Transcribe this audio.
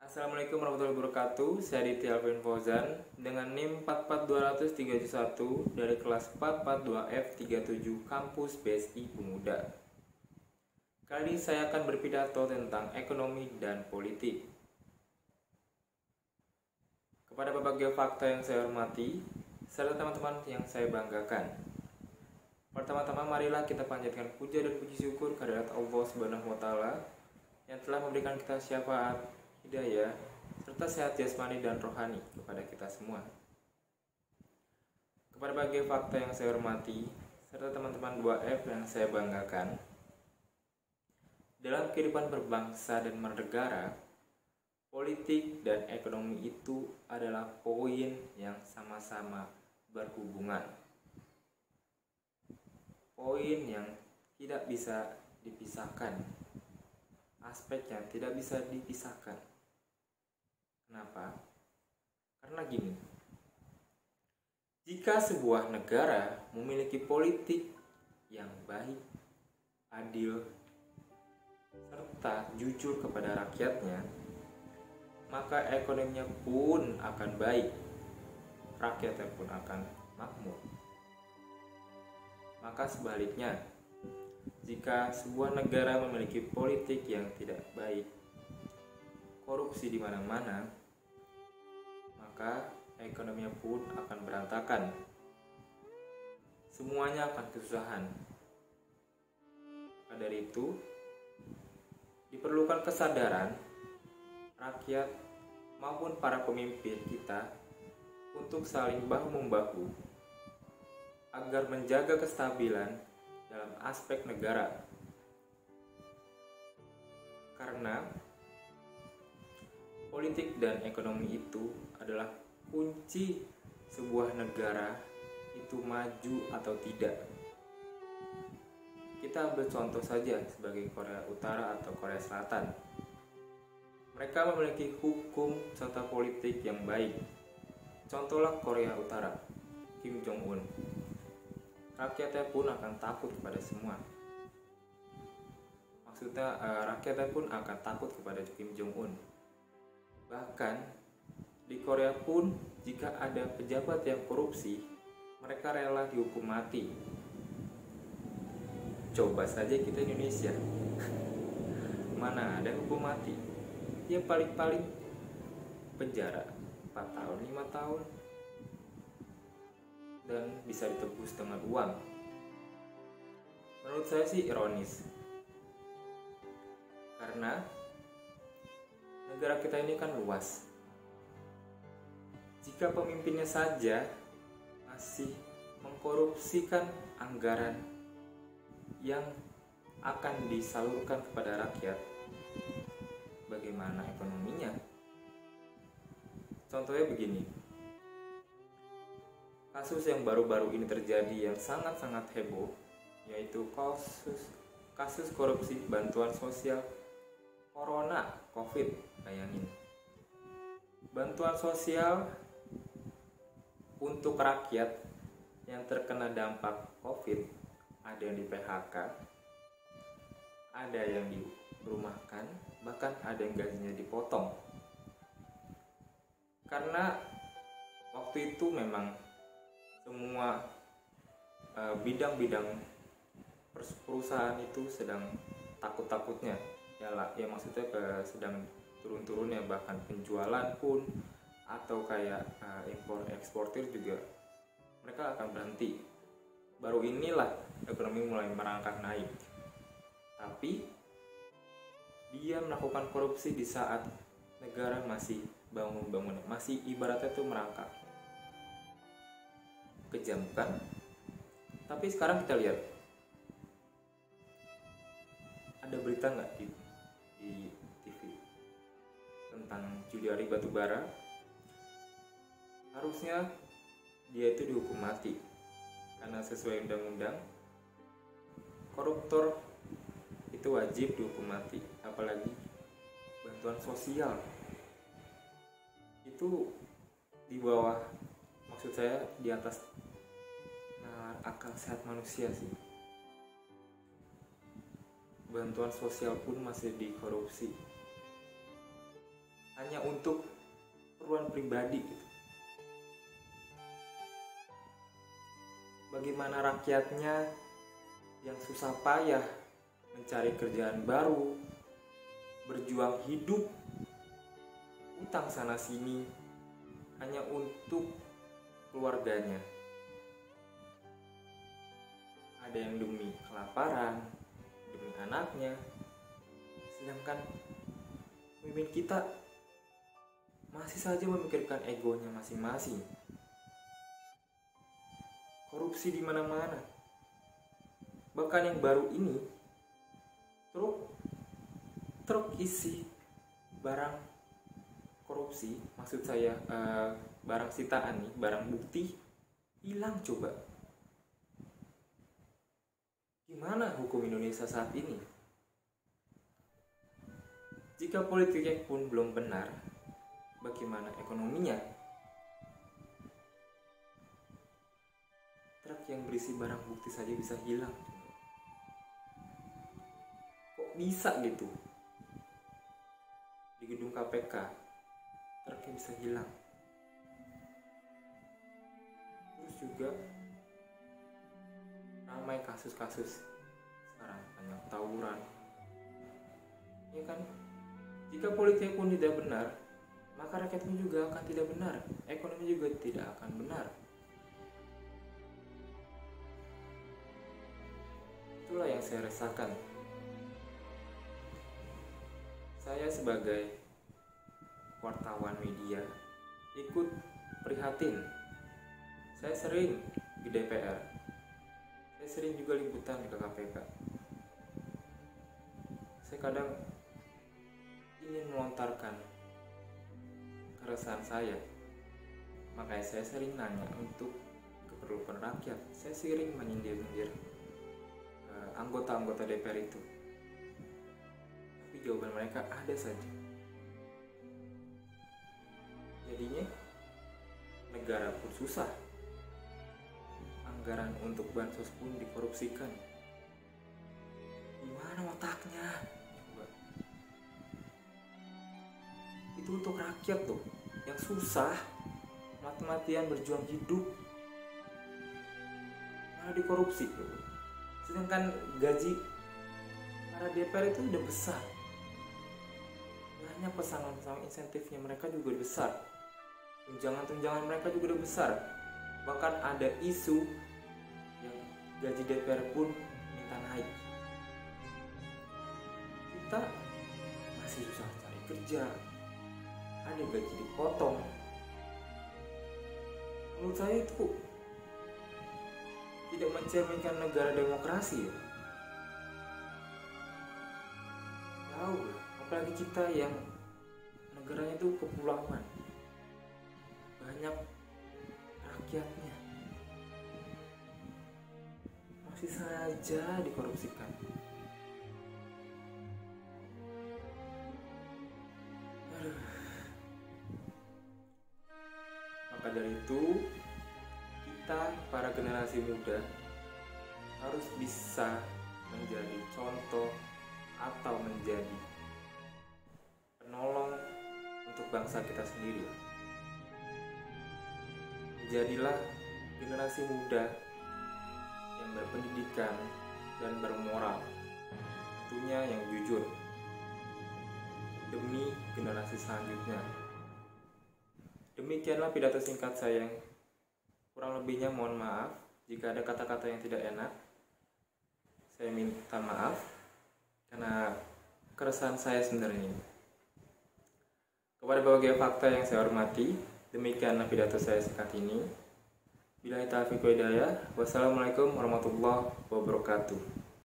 Assalamualaikum warahmatullahi wabarakatuh. Saya Aditya Alvin Fauzan dengan NIM 44231 dari kelas 442F37 Kampus BSI Pemuda. Kali ini saya akan berpidato tentang ekonomi dan politik. Kepada berbagai fakta yang saya hormati, serta teman-teman yang saya banggakan. Pertama-tama marilah kita panjatkan puja dan puji syukur kehadirat Allah Subhanahu wa taala yang telah memberikan kita syafaat, hidayah, serta sehat jasmani dan rohani kepada kita semua. Kepada berbagai fakta yang saya hormati, serta teman-teman 2F yang saya banggakan, dalam kehidupan berbangsa dan bernegara, politik dan ekonomi itu adalah poin yang sama-sama berhubungan. Poin yang tidak bisa dipisahkan. Aspek yang tidak bisa dipisahkan. Kenapa? Karena gini, jika sebuah negara memiliki politik yang baik, adil, serta jujur kepada rakyatnya, maka ekonominya pun akan baik, rakyatnya pun akan makmur. Maka sebaliknya, jika sebuah negara memiliki politik yang tidak baik, korupsi di mana-mana, maka ekonominya pun akan berantakan. Semuanya akan kesusahan. Maka dari itu, diperlukan kesadaran rakyat maupun para pemimpin kita untuk saling bahu-membahu agar menjaga kestabilan dalam aspek negara. Karena politik dan ekonomi itu adalah kunci sebuah negara itu maju atau tidak. Kita ambil contoh saja sebagai Korea Utara atau Korea Selatan. Mereka memiliki hukum serta politik yang baik. Contohlah Korea Utara, Kim Jong-un. Rakyatnya pun akan takut kepada semua. Maksudnya rakyatnya pun akan takut kepada Kim Jong-un. Bahkan di Korea pun jika ada pejabat yang korupsi, mereka rela dihukum mati. Coba saja kita Indonesia. Mana ada hukum mati? Ya paling-paling penjara 4 tahun, 5 tahun. Dan bisa ditebus dengan uang. Menurut saya sih ironis. Karena negara kita ini kan luas. Jika pemimpinnya saja masih mengkorupsikan anggaran yang akan disalurkan kepada rakyat, bagaimana ekonominya? Contohnya begini. Kasus yang baru-baru ini terjadi yang sangat-sangat heboh, yaitu kasus korupsi bantuan sosial Corona, Covid, bayangin. Bantuan sosial untuk rakyat yang terkena dampak Covid, ada yang di PHK, ada yang dirumahkan, bahkan ada yang gajinya dipotong. Karena waktu itu memang semua bidang-bidang perusahaan itu sedang takut-takutnya ya maksudnya sedang turun-turunnya, bahkan penjualan pun atau kayak impor eksportir juga mereka akan berhenti. Baru inilah ekonomi mulai merangkak naik, tapi dia melakukan korupsi di saat negara masih bangun-bangun, masih ibaratnya tuh merangkak. Kejam kan? Tapi sekarang kita lihat, ada berita nggak di TV tentang Juliari Batubara? Harusnya dia itu dihukum mati karena sesuai undang-undang koruptor itu wajib dihukum mati, apalagi bantuan sosial itu di bawah, maksud saya di atas akal sehat manusia sih. bantuan sosial pun masih dikorupsi. hanya untuk keperluan pribadi gitu. Bagaimana rakyatnya yang susah payah mencari kerjaan baru, berjuang hidup, utang sana sini hanya untuk keluarganya. Ada yang demi kelaparan, demi anaknya, sedangkan pemimpin kita masih saja memikirkan egonya masing-masing. Korupsi di mana-mana. Bahkan yang baru ini, truk isi barang korupsi, maksud saya barang sitaan nih, barang bukti hilang coba. Gimana hukum Indonesia saat ini? Jika politiknya pun belum benar, bagaimana ekonominya? Truk yang berisi barang bukti saja bisa hilang. Kok bisa gitu? Di gedung KPK, truknya bisa hilang. Terus juga ramai kasus-kasus sekarang, banyak tawuran. Ya kan? Jika politiknya pun tidak benar, maka rakyatnya juga akan tidak benar, ekonomi juga tidak akan benar. Itulah yang saya rasakan. Saya sebagai wartawan media ikut prihatin. Saya sering di DPR, saya sering juga liputan di KPK. Saya kadang ingin melontarkan keresahan saya, makanya saya sering nanya untuk keperluan rakyat. Saya sering menyindir-nyindir anggota-anggota DPR itu, tapi jawaban mereka ada saja. Jadinya negara pun susah, anggaran untuk bansos pun dikorupsikan. Gimana otaknya? Itu untuk rakyat loh, yang susah, mati-matian berjuang hidup, malah dikorupsi loh. Sedangkan gaji para DPR itu udah besar, banyak pesangon-pesangon insentifnya mereka juga udah besar, tunjangan-tunjangan mereka juga udah besar. Bahkan ada isu yang gaji DPR pun minta naik. Kita masih susah cari kerja, ada gaji dipotong. Menurut saya itu tidak mencerminkan negara demokrasi ya. Jauh, apalagi kita yang negaranya itu kepulauan, banyak rakyatnya, masih saja dikorupsikan. Aduh. Maka dari itu, kita para generasi muda harus bisa menjadi contoh atau menjadi penolong untuk bangsa kita sendiri. Jadilah generasi muda yang berpendidikan dan bermoral, tentunya yang jujur, demi generasi selanjutnya. Demikianlah pidato singkat saya. Kurang lebihnya mohon maaf jika ada kata-kata yang tidak enak. Saya minta maaf karena keresahan saya sebenarnya ini. Kepada berbagai fakta yang saya hormati, demikianlah pidato saya singkat ini. Billahi taufiq wal hidayah. Wassalamualaikum warahmatullahi wabarakatuh.